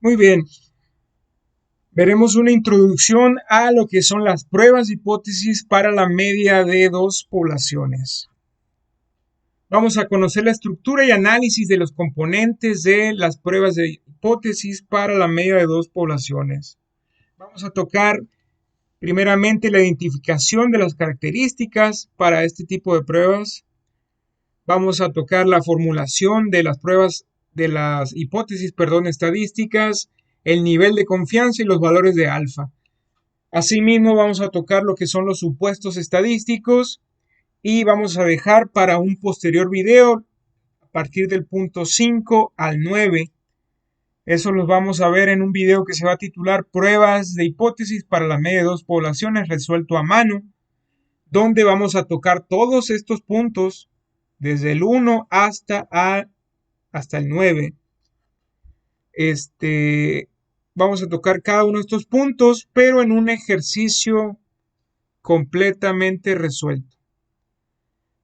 Muy bien, veremos una introducción a lo que son las pruebas de hipótesis para la media de dos poblaciones. Vamos a conocer la estructura y análisis de los componentes de las pruebas de hipótesis para la media de dos poblaciones. Vamos a tocar primeramente la identificación de las características para este tipo de pruebas. Vamos a tocar la formulación de las pruebas de las hipótesis, estadísticas, el nivel de confianza y los valores de alfa. Asimismo, vamos a tocar lo que son los supuestos estadísticos y vamos a dejar para un posterior video a partir del punto 5 al 9. Eso los vamos a ver en un video que se va a titular Pruebas de hipótesis para la media de dos poblaciones resuelto a mano, donde vamos a tocar todos estos puntos desde el 1 hasta el 9. Vamos a tocar cada uno de estos puntos, pero en un ejercicio completamente resuelto.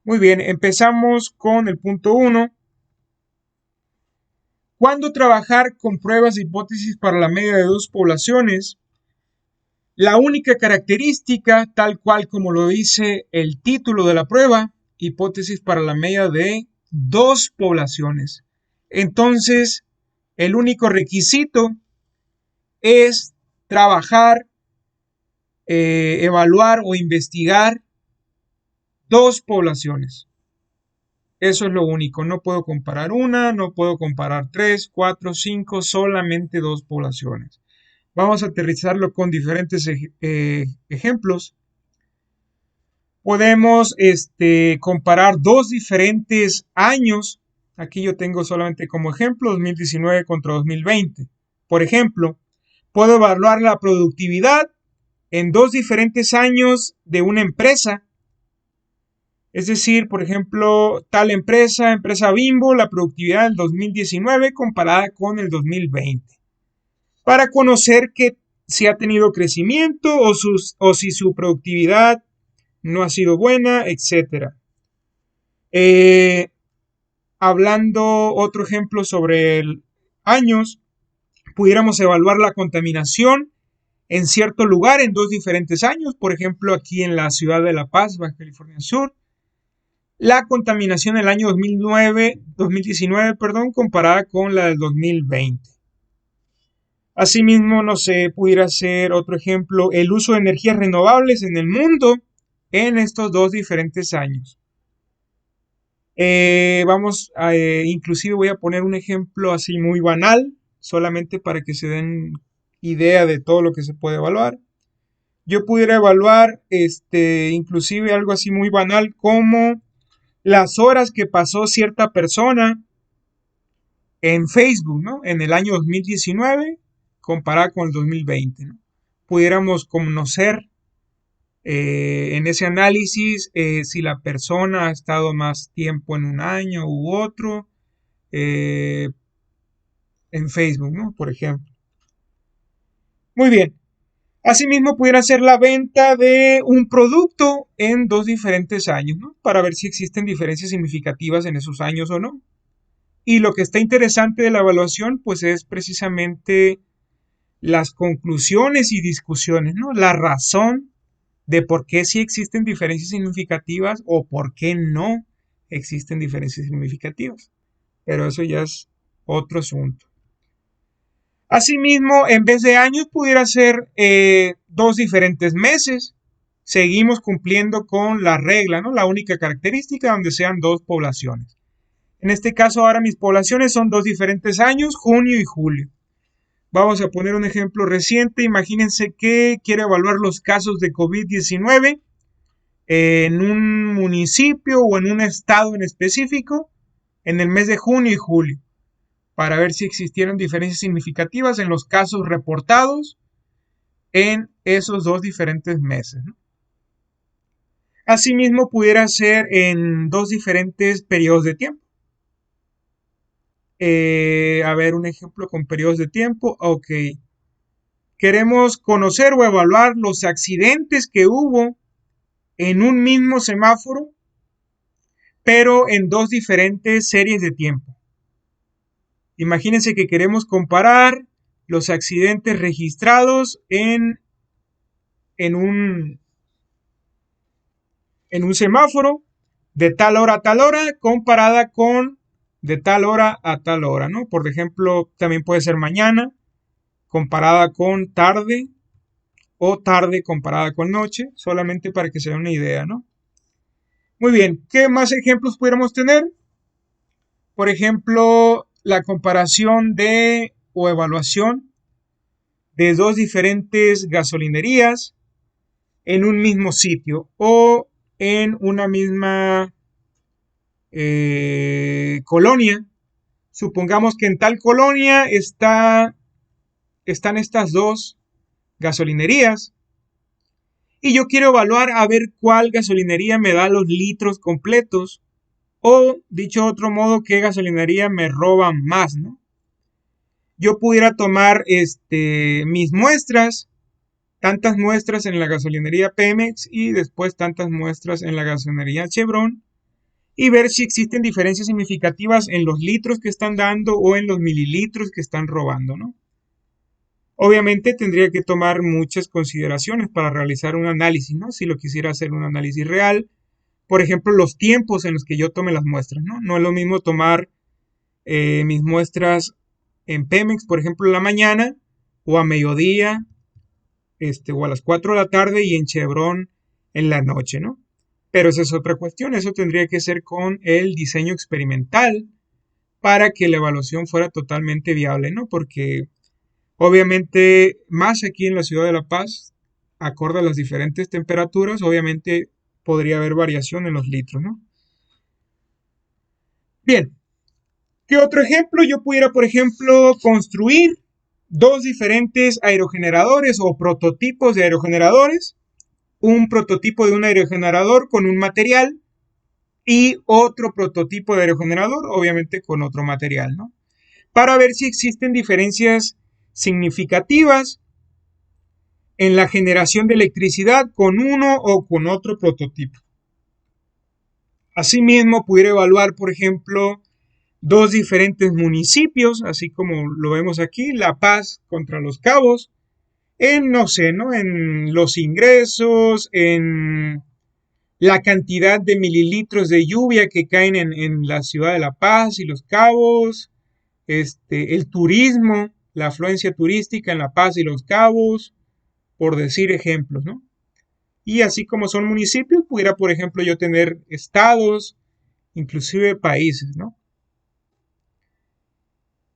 Muy bien, empezamos con el punto 1. ¿Cuándo trabajar con pruebas de hipótesis para la media de dos poblaciones? La única característica, tal cual como lo dice el título de la prueba, hipótesis para la media de dos poblaciones. Entonces, el único requisito es trabajar, evaluar o investigar dos poblaciones. Eso es lo único. No puedo comparar una, no puedo comparar 3, 4, 5, solamente dos poblaciones. Vamos a aterrizarlo con diferentes ejemplos. Podemos comparar dos diferentes años. Aquí yo tengo solamente como ejemplo 2019 contra 2020. Por ejemplo, puedo evaluar la productividad en dos diferentes años de una empresa. Es decir, por ejemplo, tal empresa Bimbo, la productividad del 2019 comparada con el 2020. Para conocer que si ha tenido crecimiento o si su productividad no ha sido buena, etc. Hablando otro ejemplo sobre años, pudiéramos evaluar la contaminación en cierto lugar en dos diferentes años. Por ejemplo, aquí en la ciudad de La Paz, Baja California Sur, la contaminación en el año 2019, comparada con la del 2020. Asimismo, no sé, pudiera ser otro ejemplo, el uso de energías renovables en el mundo en estos dos diferentes años. Inclusive voy a poner un ejemplo así muy banal, solamente para que se den idea de todo lo que se puede evaluar. Yo pudiera evaluar, inclusive algo así muy banal como las horas que pasó cierta persona en Facebook, ¿no? En el año 2019 comparada con el 2020, ¿no? Pudiéramos conocer en ese análisis si la persona ha estado más tiempo en un año u otro en Facebook, ¿no? Por ejemplo. Muy bien. Asimismo, pudiera ser la venta de un producto en dos diferentes años, ¿no? Para ver si existen diferencias significativas en esos años o no. Y lo que está interesante de la evaluación, pues es precisamente las conclusiones y discusiones, ¿no? La razón de por qué sí existen diferencias significativas o por qué no existen diferencias significativas. Pero eso ya es otro asunto. Asimismo, en vez de años, pudiera ser dos diferentes meses. Seguimos cumpliendo con la regla, ¿no? La única característica donde sean dos poblaciones. En este caso, ahora mis poblaciones son dos diferentes años, junio y julio. Vamos a poner un ejemplo reciente. Imagínense que quiero evaluar los casos de COVID-19 en un municipio o en un estado en específico en el mes de junio y julio, para ver si existieron diferencias significativas en los casos reportados en esos dos diferentes meses, ¿no? Asimismo, pudiera ser en dos diferentes periodos de tiempo. A ver, un ejemplo con periodos de tiempo. Ok. Queremos conocer o evaluar los accidentes que hubo en un mismo semáforo, pero en dos diferentes series de tiempo. Imagínense que queremos comparar los accidentes registrados en un, en un semáforo de tal hora a tal hora comparada con de tal hora a tal hora, ¿no? Por ejemplo, también puede ser mañana comparada con tarde o tarde comparada con noche, solamente para que se den una idea, ¿no? Muy bien, ¿qué más ejemplos pudiéramos tener? Por ejemplo, la comparación de o evaluación de dos diferentes gasolinerías en un mismo sitio o en una misma colonia. Supongamos que en tal colonia están estas dos gasolinerías y yo quiero evaluar a ver cuál gasolinería me da los litros completos o, dicho de otro modo, qué gasolinería me roban más, ¿no? Yo pudiera tomar mis muestras, tantas muestras en la gasolinería Pemex y después tantas muestras en la gasolinería Chevron y ver si existen diferencias significativas en los litros que están dando o en los mililitros que están robando, ¿no? Obviamente tendría que tomar muchas consideraciones para realizar un análisis, ¿no? Si lo quisiera hacer un análisis real, por ejemplo, los tiempos en los que yo tome las muestras, ¿no? No es lo mismo tomar mis muestras en Pemex, por ejemplo, en la mañana o a mediodía, o a las 4 de la tarde y en Chevron en la noche, ¿no? Pero esa es otra cuestión, eso tendría que ser con el diseño experimental para que la evaluación fuera totalmente viable, ¿no? Porque obviamente más aquí en la ciudad de La Paz, acorde a las diferentes temperaturas, obviamente podría haber variación en los litros, ¿no? Bien, ¿qué otro ejemplo? Yo pudiera, por ejemplo, construir dos diferentes aerogeneradores o prototipos de aerogeneradores. Un prototipo de un aerogenerador con un material y otro prototipo de aerogenerador, obviamente con otro material, ¿no? Para ver si existen diferencias significativas en la generación de electricidad con uno o con otro prototipo. Asimismo, pudiera evaluar, por ejemplo, dos diferentes municipios, así como lo vemos aquí, La Paz contra Los Cabos, en, no sé, ¿no? En los ingresos, en la cantidad de mililitros de lluvia que caen en la ciudad de La Paz y Los Cabos, el turismo, la afluencia turística en La Paz y Los Cabos, por decir ejemplos, ¿no? Y así como son municipios, pudiera, por ejemplo, yo tener estados, inclusive países, ¿no?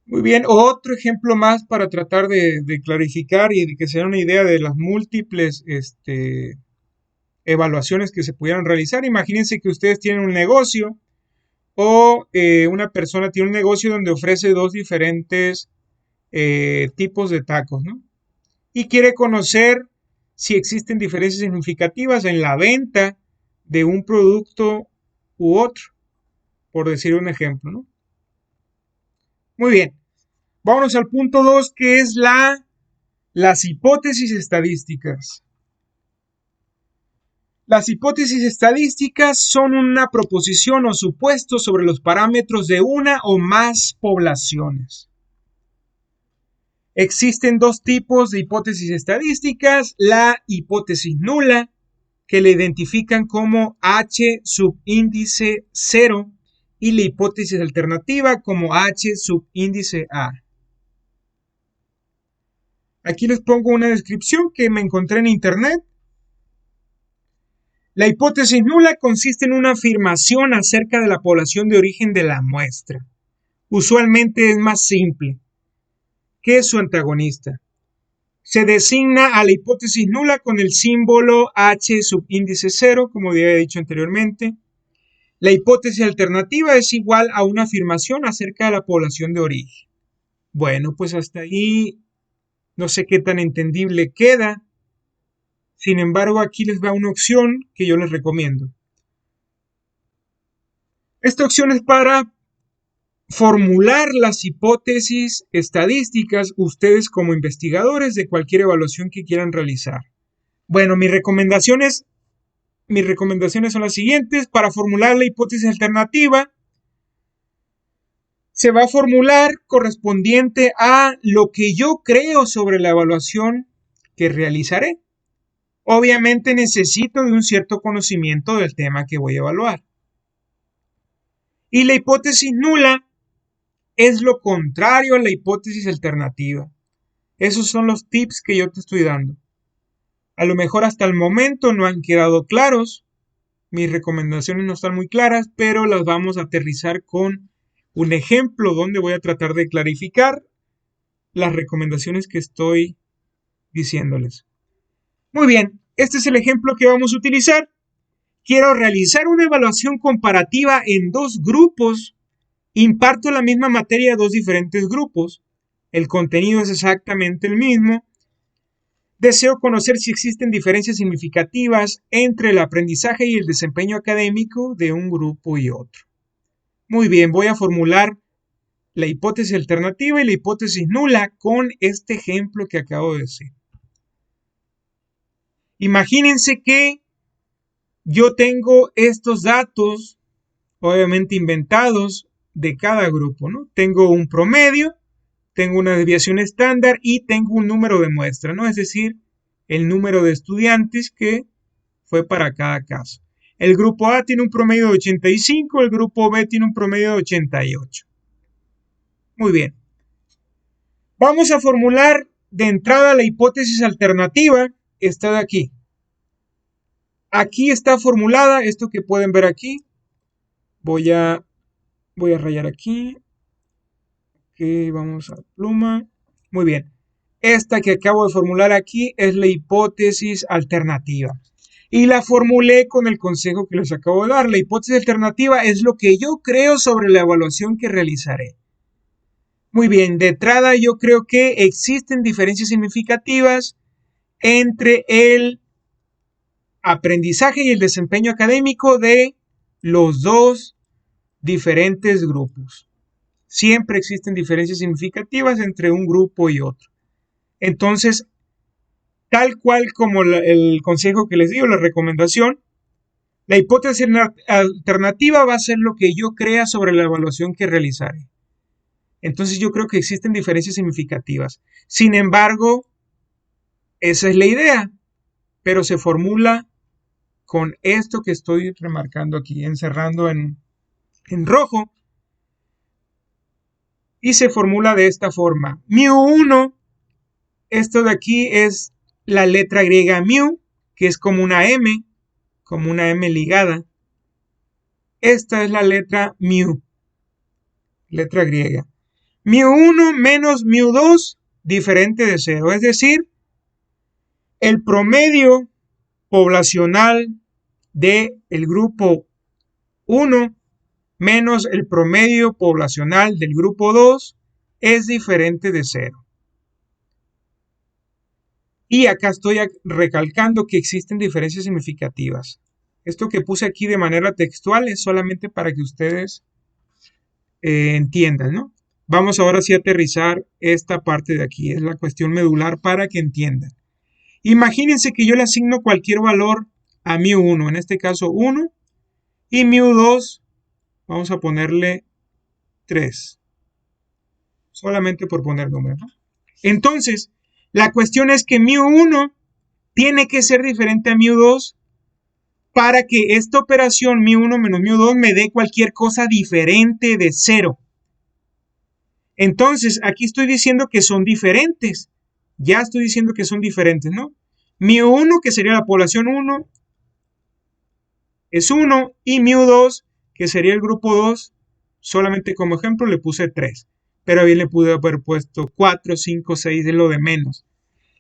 Muy bien, otro ejemplo más para tratar de clarificar y de que se den una idea de las múltiples evaluaciones que se pudieran realizar. Imagínense que ustedes tienen un negocio o una persona tiene un negocio donde ofrece dos diferentes tipos de tacos, ¿no? Y quiere conocer si existen diferencias significativas en la venta de un producto u otro, por decir un ejemplo, ¿no? Muy bien, vámonos al punto 2, que es las hipótesis estadísticas. Las hipótesis estadísticas son una proposición o supuesto sobre los parámetros de una o más poblaciones. Existen dos tipos de hipótesis estadísticas: la hipótesis nula, que le identifican como H subíndice 0, y la hipótesis alternativa como H subíndice A. Aquí les pongo una descripción que me encontré en internet. La hipótesis nula consiste en una afirmación acerca de la población de origen de la muestra. Usualmente es más simple que su antagonista. Se designa a la hipótesis nula con el símbolo H subíndice 0, como ya he dicho anteriormente. La hipótesis alternativa es igual a una afirmación acerca de la población de origen. Bueno, pues hasta ahí no sé qué tan entendible queda. Sin embargo, aquí les va una opción que yo les recomiendo. Esta opción es para formular las hipótesis estadísticas ustedes como investigadores de cualquier evaluación que quieran realizar. Bueno, mis recomendaciones son las siguientes. Para formular la hipótesis alternativa, se va a formular correspondiente a lo que yo creo sobre la evaluación que realizaré. Obviamente necesito de un cierto conocimiento del tema que voy a evaluar. Y la hipótesis nula es lo contrario a la hipótesis alternativa. Esos son los tips que yo te estoy dando. A lo mejor hasta el momento no han quedado claros, mis recomendaciones no están muy claras, pero las vamos a aterrizar con un ejemplo donde voy a tratar de clarificar las recomendaciones que estoy diciéndoles. Muy bien, este es el ejemplo que vamos a utilizar. Quiero realizar una evaluación comparativa en dos grupos. Imparto la misma materia a dos diferentes grupos. El contenido es exactamente el mismo. Deseo conocer si existen diferencias significativas entre el aprendizaje y el desempeño académico de un grupo y otro. Muy bien, voy a formular la hipótesis alternativa y la hipótesis nula con este ejemplo que acabo de decir. Imagínense que yo tengo estos datos, obviamente inventados, de cada grupo, ¿no? Tengo un promedio, tengo una desviación estándar y tengo un número de muestra, ¿no? Es decir, el número de estudiantes que fue para cada caso. El grupo A tiene un promedio de 85, el grupo B tiene un promedio de 88. Muy bien. Vamos a formular de entrada la hipótesis alternativa, está de aquí. Aquí está formulada, esto que pueden ver aquí. Voy a rayar aquí. Ok, vamos a pluma. Muy bien. Esta que acabo de formular aquí es la hipótesis alternativa. Y la formulé con el consejo que les acabo de dar. La hipótesis alternativa es lo que yo creo sobre la evaluación que realizaré. Muy bien, de entrada yo creo que existen diferencias significativas entre el aprendizaje y el desempeño académico de los dos diferentes grupos. Siempre existen diferencias significativas entre un grupo y otro. Entonces, tal cual como el consejo que les digo, la recomendación, la hipótesis alternativa va a ser lo que yo crea sobre la evaluación que realizaré. Entonces yo creo que existen diferencias significativas. Sin embargo, esa es la idea, pero se formula con esto que estoy remarcando aquí, encerrando en rojo, y se formula de esta forma. Mu1, esto de aquí es la letra griega mu, que es como una M ligada. Esta es la letra mu, letra griega. Mu1 menos mu2, diferente de 0, es decir, el promedio poblacional del grupo 1 menos el promedio poblacional del grupo 2 es diferente de 0. Y acá estoy recalcando que existen diferencias significativas. Esto que puse aquí de manera textual es solamente para que ustedes entiendan, ¿no? Vamos ahora sí a aterrizar esta parte de aquí, es la cuestión medular para que entiendan. Imagínense que yo le asigno cualquier valor a mu1, en este caso 1, y mu2, vamos a ponerle 3. Solamente por poner números, ¿no? Entonces, la cuestión es que mu1 tiene que ser diferente a mu2 para que esta operación mu1 menos mu2 me dé cualquier cosa diferente de 0. Entonces, aquí estoy diciendo que son diferentes. Ya estoy diciendo que son diferentes, ¿no? Mu1, que sería la población 1, es 1, y mu2, que sería el grupo 2, solamente como ejemplo le puse 3. Pero bien le pude haber puesto 4, 5, 6, es lo de menos.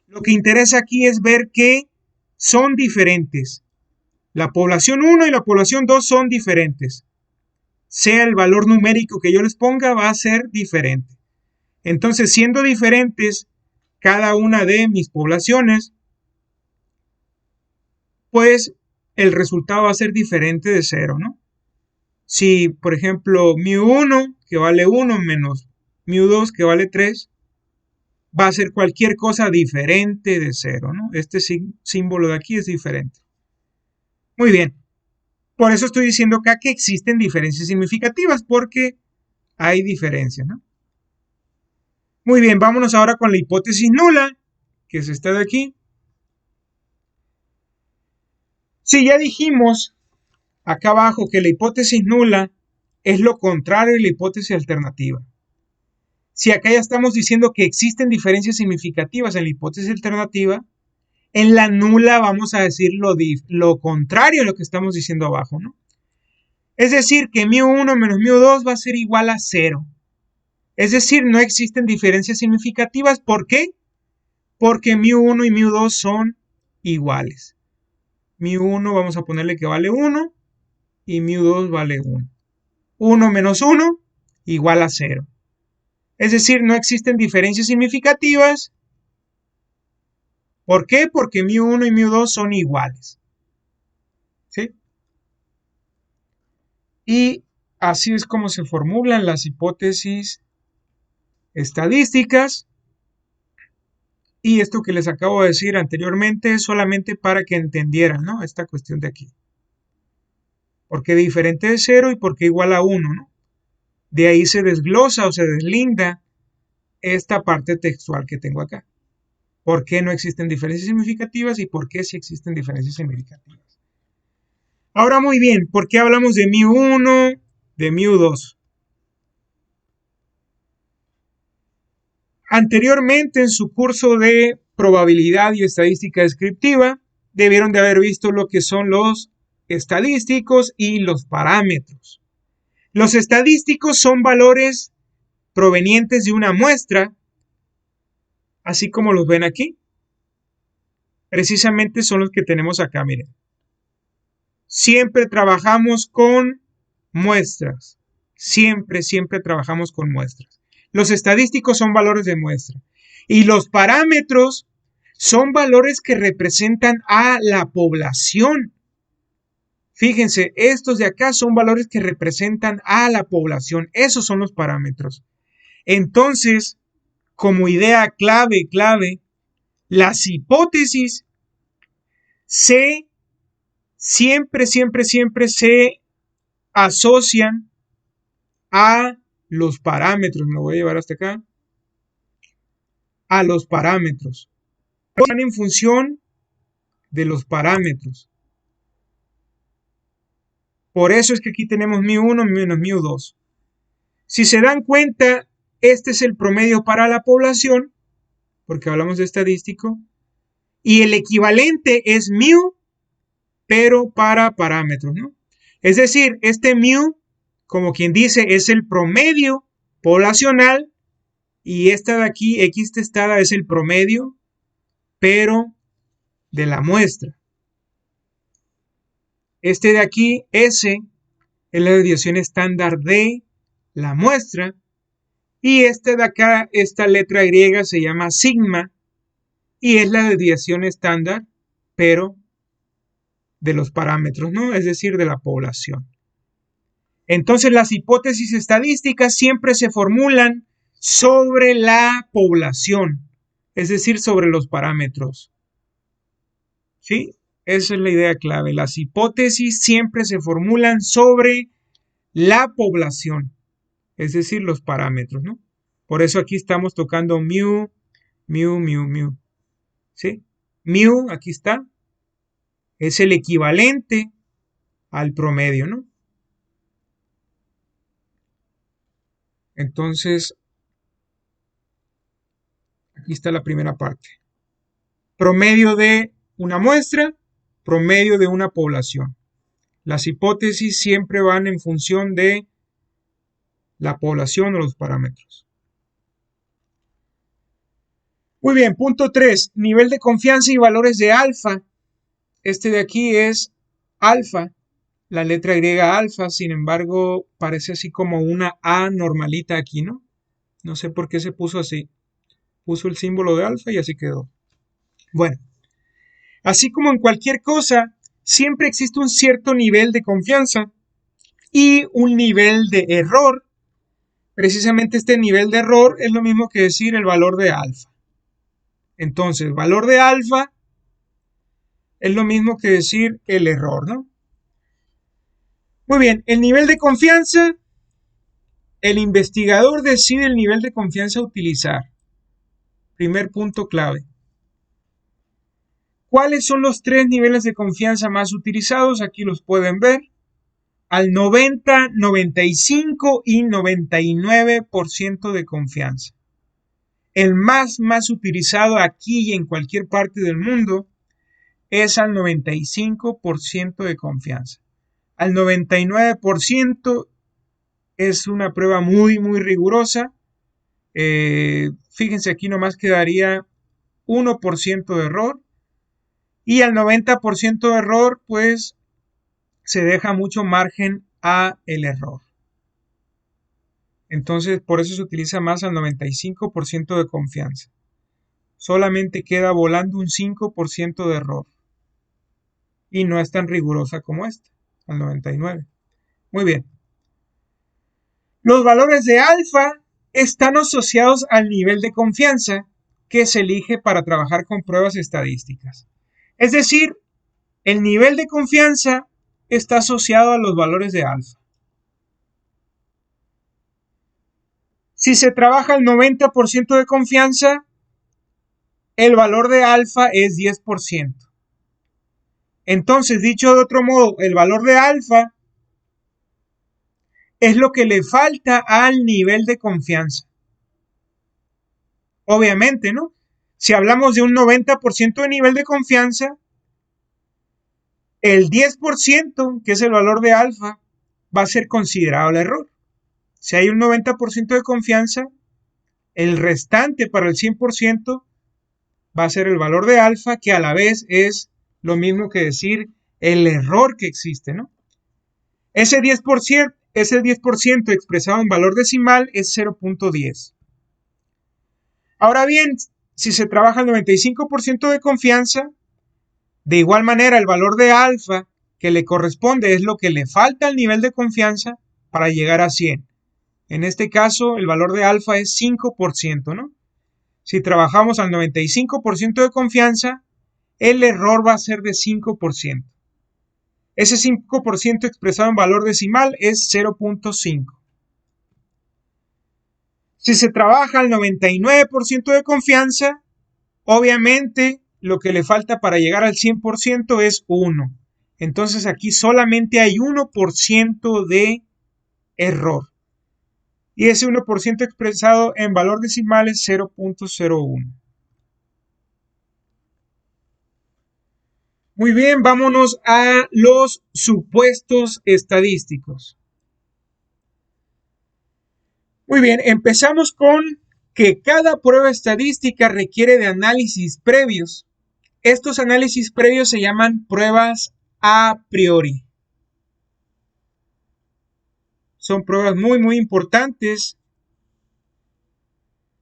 Lo que interesa aquí es ver que son diferentes. La población 1 y la población 2 son diferentes. Sea el valor numérico que yo les ponga, va a ser diferente. Entonces, siendo diferentes cada una de mis poblaciones, pues el resultado va a ser diferente de 0, ¿no? Si, por ejemplo, mu1, que vale 1, menos mu2, que vale 3, va a ser cualquier cosa diferente de 0, ¿no? Este símbolo de aquí es diferente. Muy bien. Por eso estoy diciendo acá que existen diferencias significativas, porque hay diferencias, ¿no? Muy bien, vámonos ahora con la hipótesis nula, que es esta de aquí. Si ya dijimos acá abajo que la hipótesis nula es lo contrario de la hipótesis alternativa. Si acá ya estamos diciendo que existen diferencias significativas en la hipótesis alternativa, en la nula vamos a decir lo contrario a lo que estamos diciendo abajo, ¿no? Es decir, que μ1 menos μ2 va a ser igual a 0. Es decir, no existen diferencias significativas. ¿Por qué? Porque μ1 y μ2 son iguales. μ1 vamos a ponerle que vale 1 y μ2 vale 1. 1 menos 1 igual a 0. Es decir, no existen diferencias significativas. ¿Por qué? Porque μ1 y μ2 son iguales. ¿Sí? Y así es como se formulan las hipótesis estadísticas. Y esto que les acabo de decir anteriormente es solamente para que entendieran, ¿no? Esta cuestión de aquí. ¿Por qué diferente de 0 y por qué igual a 1, ¿no? De ahí se desglosa o se deslinda esta parte textual que tengo acá. ¿Por qué no existen diferencias significativas y por qué sí existen diferencias significativas? Ahora muy bien, ¿por qué hablamos de μ1, de μ2? Anteriormente en su curso de probabilidad y estadística descriptiva, debieron de haber visto lo que son los estadísticos y los parámetros. Los estadísticos son valores provenientes de una muestra, así como los ven aquí. Precisamente son los que tenemos acá, miren. Siempre trabajamos con muestras. Siempre trabajamos con muestras. Los estadísticos son valores de muestra. Y los parámetros son valores que representan a la población. Fíjense, estos de acá son valores que representan a la población. Esos son los parámetros. Entonces, como idea clave, las hipótesis siempre se asocian a los parámetros. Me lo voy a llevar hasta acá. A los parámetros. Van en función de los parámetros. Por eso es que aquí tenemos μ1 menos μ2. Si se dan cuenta, este es el promedio para la población, porque hablamos de estadístico, y el equivalente es μ, pero para parámetros, ¿no? Es decir, este μ, como quien dice, es el promedio poblacional, y esta de aquí, X testada, es el promedio, pero de la muestra. Este de aquí, S, es la desviación estándar de la muestra. Y este de acá, esta letra griega se llama sigma. Y es la desviación estándar, pero de los parámetros, ¿no? Es decir, de la población. Entonces, las hipótesis estadísticas siempre se formulan sobre la población. Es decir, sobre los parámetros. ¿Sí? Esa es la idea clave. Las hipótesis siempre se formulan sobre la población, es decir, los parámetros, ¿no? Por eso aquí estamos tocando μ, ¿sí? μ, aquí está, es el equivalente al promedio, ¿no? Entonces, aquí está la primera parte. Promedio de una muestra, promedio de una población. Las hipótesis siempre van en función de la población o los parámetros. Muy bien, punto 3, nivel de confianza y valores de alfa. Este de aquí es alfa, la letra griega alfa, sin embargo, parece así como una A normalita aquí, ¿no? No sé por qué se puso así. Puso el símbolo de alfa y así quedó. Bueno, así como en cualquier cosa, siempre existe un cierto nivel de confianza y un nivel de error. Precisamente este nivel de error es lo mismo que decir el valor de alfa. Entonces, valor de alfa es lo mismo que decir el error, ¿no? Muy bien, el nivel de confianza el investigador decide el nivel de confianza a utilizar. Primer punto clave. ¿Cuáles son los 3 niveles de confianza más utilizados? Aquí los pueden ver. Al 90, 95 y 99% de confianza. El más utilizado aquí y en cualquier parte del mundo es al 95% de confianza. Al 99% es una prueba muy rigurosa. Fíjense, aquí nomás quedaría 1% de error. Y al 90% de error, pues se deja mucho margen a el error. Entonces, por eso se utiliza más al 95% de confianza. Solamente queda volando un 5% de error. Y no es tan rigurosa como esta, al 99%. Muy bien. Los valores de alfa están asociados al nivel de confianza que se elige para trabajar con pruebas estadísticas. Es decir, el nivel de confianza está asociado a los valores de alfa. Si se trabaja al 90% de confianza, el valor de alfa es 10%. Entonces, dicho de otro modo, el valor de alfa es lo que le falta al nivel de confianza. Obviamente, ¿no? Si hablamos de un 90% de nivel de confianza, el 10%, que es el valor de alfa, va a ser considerado el error. Si hay un 90% de confianza, el restante para el 100% va a ser el valor de alfa, que a la vez es lo mismo que decir el error que existe, ¿no? Ese 10% expresado en valor decimal es 0.10. Ahora bien, si se trabaja al 95% de confianza, de igual manera el valor de alfa que le corresponde es lo que le falta al nivel de confianza para llegar a 100. En este caso, el valor de alfa es 5%, ¿no? Si trabajamos al 95% de confianza, el error va a ser de 5%. Ese 5% expresado en valor decimal es 0.5. Si se trabaja al 99% de confianza, obviamente lo que le falta para llegar al 100% es 1. Entonces aquí solamente hay 1% de error. Y ese 1% expresado en valor decimal es 0.01. Muy bien, vámonos a los supuestos estadísticos. Muy bien, empezamos con que cada prueba estadística requiere de análisis previos. Estos análisis previos se llaman pruebas a priori. Son pruebas muy importantes.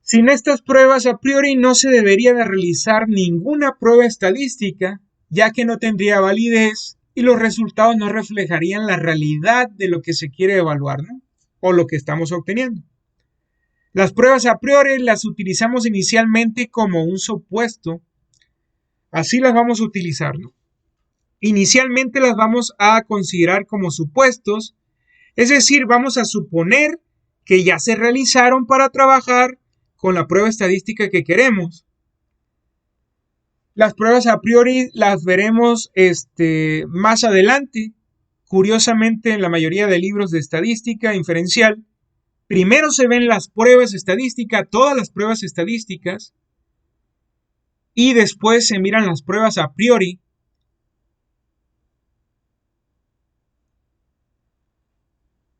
Sin estas pruebas a priori no se debería de realizar ninguna prueba estadística, ya que no tendría validez y los resultados no reflejarían la realidad de lo que se quiere evaluar, ¿no? O lo que estamos obteniendo. Las pruebas a priori las utilizamos inicialmente como un supuesto. Así las vamos a utilizar, ¿no? Inicialmente las vamos a considerar como supuestos, es decir, vamos a suponer que ya se realizaron para trabajar con la prueba estadística que queremos. Las pruebas a priori las veremos más adelante. Curiosamente, en la mayoría de libros de estadística inferencial, primero se ven las pruebas estadísticas, todas las pruebas estadísticas, y después se miran las pruebas a priori.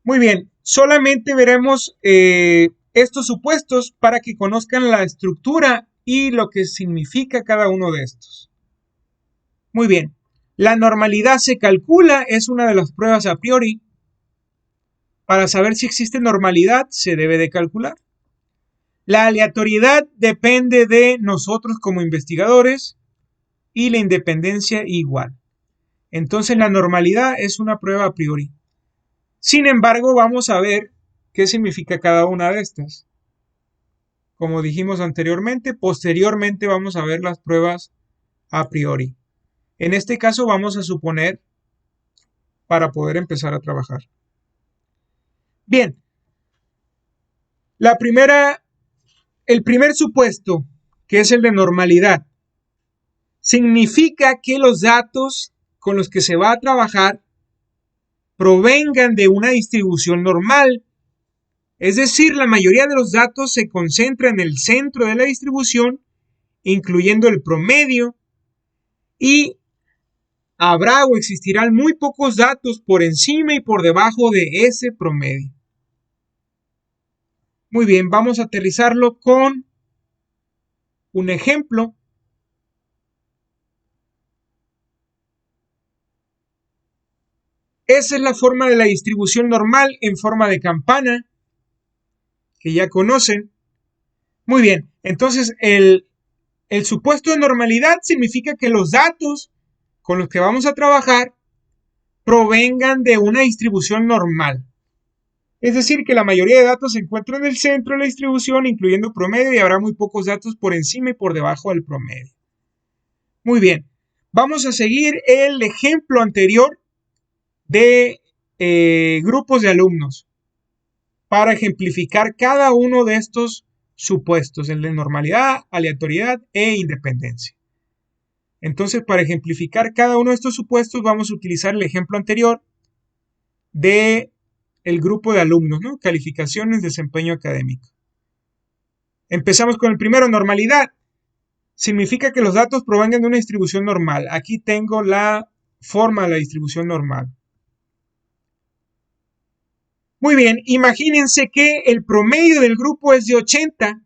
Muy bien, solamente veremos estos supuestos para que conozcan la estructura y lo que significa cada uno de estos. Muy bien, la normalidad se calcula, es una de las pruebas a priori. Para saber si existe normalidad se debe de calcular. La aleatoriedad depende de nosotros como investigadores y la independencia igual. Entonces la normalidad es una prueba a priori. Sin embargo, vamos a ver qué significa cada una de estas. Como dijimos anteriormente, posteriormente vamos a ver las pruebas a priori. En este caso vamos a suponer para poder empezar a trabajar. Bien, La primera, el primer supuesto, que es el de normalidad, significa que los datos con los que se va a trabajar provengan de una distribución normal. Es decir, la mayoría de los datos se concentra en el centro de la distribución, incluyendo el promedio, y habrá o existirán muy pocos datos por encima y por debajo de ese promedio. Muy bien, vamos a aterrizarlo con un ejemplo. Esa es la forma de la distribución normal en forma de campana, que ya conocen. Muy bien, entonces el supuesto de normalidad significa que los datos con los que vamos a trabajar provengan de una distribución normal. Es decir, que la mayoría de datos se encuentran en el centro de la distribución, incluyendo promedio, y habrá muy pocos datos por encima y por debajo del promedio. Muy bien, vamos a seguir el ejemplo anterior de grupos de alumnos para ejemplificar cada uno de estos supuestos, el de normalidad, aleatoriedad e independencia. Entonces, para ejemplificar cada uno de estos supuestos, vamos a utilizar el ejemplo anterior de el grupo de alumnos, ¿no? Calificaciones, desempeño académico. Empezamos con el primero, normalidad. Significa que los datos provengan de una distribución normal. Aquí tengo la forma de la distribución normal. Muy bien, imagínense que el promedio del grupo es de 80.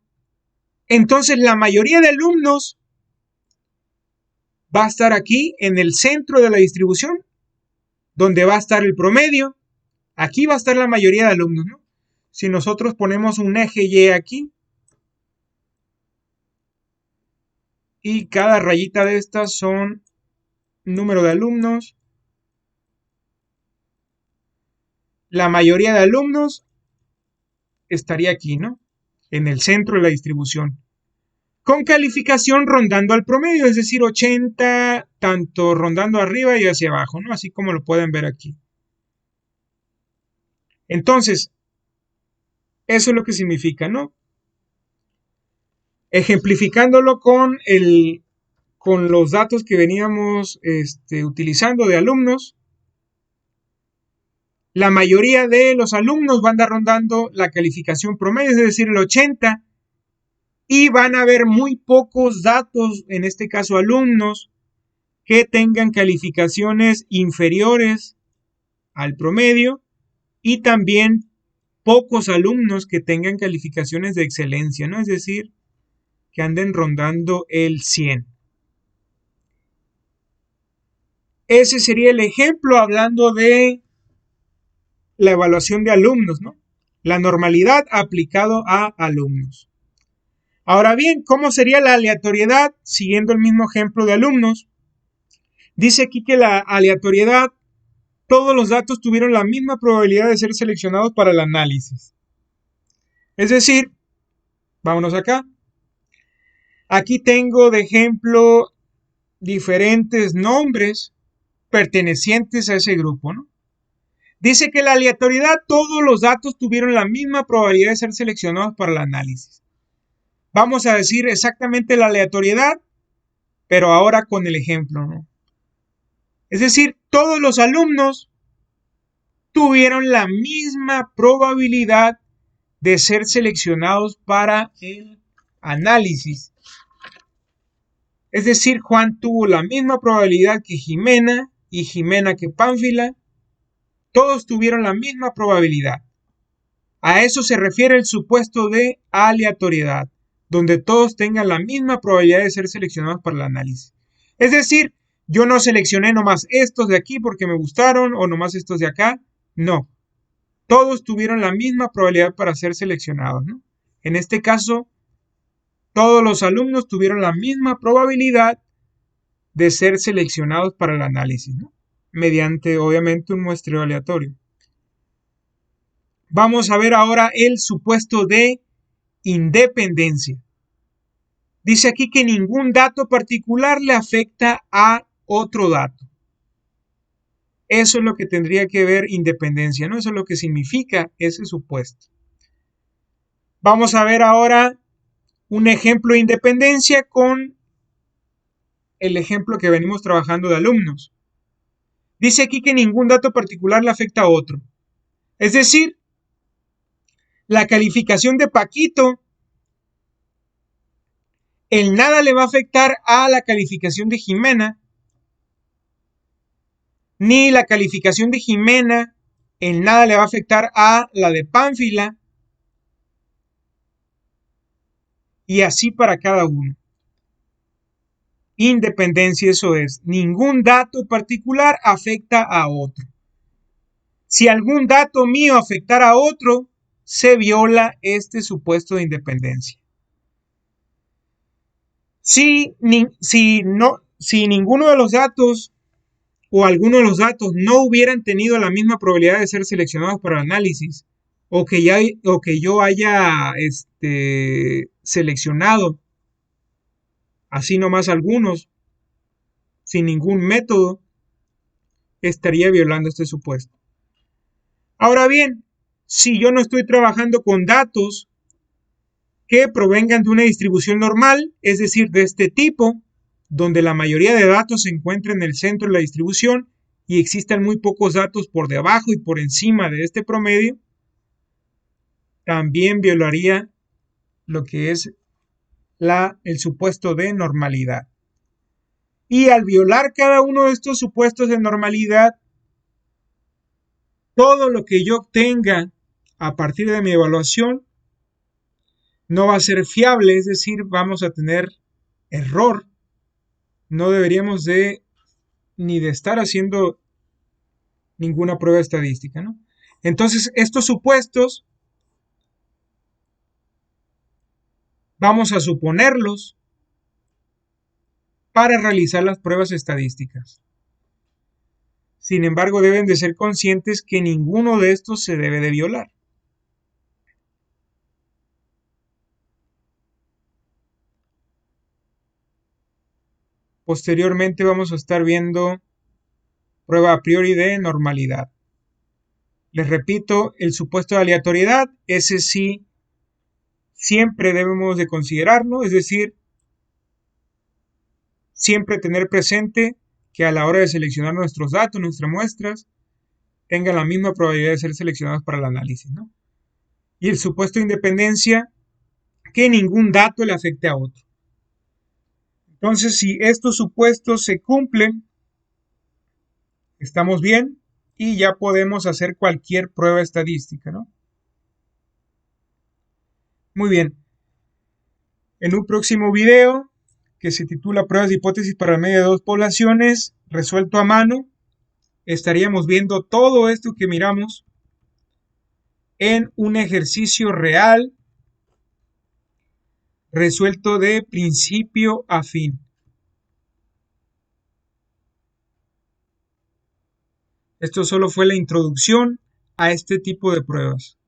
Entonces la mayoría de alumnos va a estar aquí en el centro de la distribución, donde va a estar el promedio. Aquí va a estar la mayoría de alumnos, ¿no? Si nosotros ponemos un eje Y aquí, y cada rayita de estas son número de alumnos, la mayoría de alumnos estaría aquí, ¿no? En el centro de la distribución. Con calificación rondando al promedio, es decir, 80, tanto rondando arriba y hacia abajo, ¿no? Así como lo pueden ver aquí. Entonces, eso es lo que significa, ¿no? Ejemplificándolo con los datos que veníamos utilizando de alumnos, la mayoría de los alumnos van a andar rondando la calificación promedio, es decir, el 80, y van a haber muy pocos datos, en este caso alumnos, que tengan calificaciones inferiores al promedio, y también pocos alumnos que tengan calificaciones de excelencia, ¿no? Es decir, que anden rondando el 100. Ese sería el ejemplo hablando de la evaluación de alumnos, ¿no? La normalidad aplicado a alumnos. Ahora bien, ¿cómo sería la aleatoriedad siguiendo el mismo ejemplo de alumnos? Dice aquí que la aleatoriedad, todos los datos tuvieron la misma probabilidad de ser seleccionados para el análisis. Es decir, vámonos acá. Aquí tengo de ejemplo diferentes nombres pertenecientes a ese grupo, ¿no? Dice que la aleatoriedad, todos los datos tuvieron la misma probabilidad de ser seleccionados para el análisis. Vamos a decir exactamente la aleatoriedad, pero ahora con el ejemplo, ¿no? Es decir, todos los alumnos tuvieron la misma probabilidad de ser seleccionados para el análisis. Es decir, Juan tuvo la misma probabilidad que Jimena y Jimena que Pánfila. Todos tuvieron la misma probabilidad. A eso se refiere el supuesto de aleatoriedad, donde todos tengan la misma probabilidad de ser seleccionados para el análisis. Es decir, yo no seleccioné nomás estos de aquí porque me gustaron o nomás estos de acá. No. Todos tuvieron la misma probabilidad para ser seleccionados, ¿no? En este caso, todos los alumnos tuvieron la misma probabilidad de ser seleccionados para el análisis, ¿no? Mediante, obviamente, un muestreo aleatorio. Vamos a ver ahora el supuesto de independencia. Dice aquí que ningún dato particular le afecta a otro dato. Eso es lo que tendría que ver independencia, ¿no? Eso es lo que significa ese supuesto. Vamos a ver ahora un ejemplo de independencia con el ejemplo que venimos trabajando de alumnos. Dice aquí que ningún dato particular le afecta a otro. Es decir, la calificación de Paquito en nada le va a afectar a la calificación de Jimena, ni la calificación de Jimena en nada le va a afectar a la de Pánfila, y así para cada uno. Independencia, eso es, ningún dato particular afecta a otro. Si algún dato mío afectara a otro, se viola este supuesto de independencia. Si ninguno de los datos o alguno de los datos no hubieran tenido la misma probabilidad de ser seleccionados para el análisis, o que yo haya seleccionado así nomás algunos, sin ningún método, estaría violando este supuesto. Ahora bien, si yo no estoy trabajando con datos que provengan de una distribución normal, es decir, de este tipo, donde la mayoría de datos se encuentra en el centro de la distribución y existan muy pocos datos por debajo y por encima de este promedio, también violaría lo que es el supuesto de normalidad. Y al violar cada uno de estos supuestos de normalidad, todo lo que yo obtenga a partir de mi evaluación no va a ser fiable, es decir, vamos a tener error. No deberíamos ni de estar haciendo ninguna prueba estadística, ¿no? Entonces, estos supuestos vamos a suponerlos para realizar las pruebas estadísticas. Sin embargo, deben de ser conscientes que ninguno de estos se debe de violar. Posteriormente vamos a estar viendo prueba a priori de normalidad. Les repito, el supuesto de aleatoriedad, ese sí siempre debemos de considerarlo, es decir, siempre tener presente que a la hora de seleccionar nuestros datos, nuestras muestras, tengan la misma probabilidad de ser seleccionados para el análisis, ¿no? Y el supuesto de independencia, que ningún dato le afecte a otro. Entonces, si estos supuestos se cumplen, estamos bien y ya podemos hacer cualquier prueba estadística, ¿no? Muy bien. En un próximo video, que se titula Pruebas de hipótesis para el medio de dos poblaciones, resuelto a mano, estaríamos viendo todo esto que miramos en un ejercicio real resuelto de principio a fin. Esto solo fue la introducción a este tipo de pruebas.